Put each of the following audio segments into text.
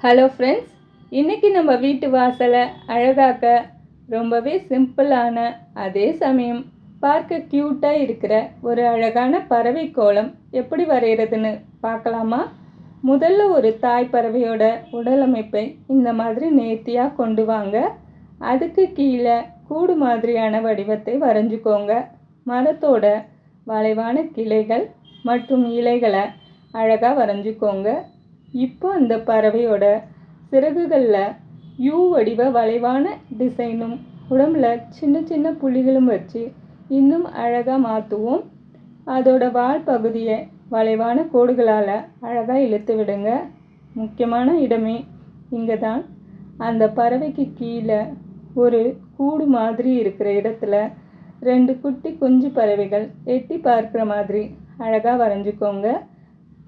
Hello friends, இன்றைக்கி நம்ம வீட்டு வாசலை அழகாக்க ரொம்பவே சிம்பிளான அதே சமயம் பார்க்க க்யூட்டாக இருக்கிற ஒரு அழகான பறவை கோலம் எப்படி வரைகிறதுன்னு பார்க்கலாமா? முதல்ல ஒரு தாய் பறவையோட உடலமைப்பை இந்த மாதிரி நேர்த்தியாக கொண்டு வாங்க. அதுக்கு கீழே கூடு மாதிரியான வடிவத்தை வரைஞ்சிக்கோங்க. மரத்தோட வளைவான கிளைகள் மற்றும் இலைகளை அழகாக வரைஞ்சிக்கோங்க. இப்போ அந்த பறவையோட சிறகுகளில் யூ வடிவ வளைவான டிசைனும் உடம்புல சின்ன சின்ன புள்ளிகளும் வச்சு இன்னும் அழகாக மாற்றுவோம். அதோட வால் பகுதியை வளைவான கோடுகளால் அழகாக இழுத்து விடுங்க. முக்கியமான இடமே இங்கே தான். அந்த பறவைக்கு கீழே ஒரு கூடு மாதிரி இருக்கிற இடத்துல 2 குட்டி குஞ்சு பறவைகள் எட்டி பார்க்குற மாதிரி அழகாக வரைஞ்சிக்கோங்க.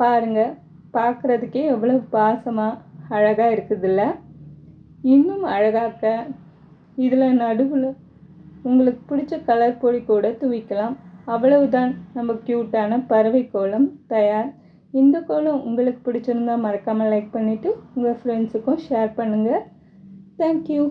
பாருங்கள், பார்க்குறதுக்கே எவ்வளோ பாசமாக அழகாக இருக்குதுல்ல? இன்னும் அழகாக்க இதில் நடுவில் உங்களுக்கு பிடிச்ச கலர் பொடி கூட தூவிக்கலாம். அவ்வளவுதான், நம்ம க்யூட்டான பறவை கோலம் தயார். இந்த கோலம் உங்களுக்கு பிடிச்சிருந்தா மறக்காமல் லைக் பண்ணிவிட்டு உங்கள் ஃப்ரெண்ட்ஸுக்கும் ஷேர் பண்ணுங்கள். தேங்க்யூ.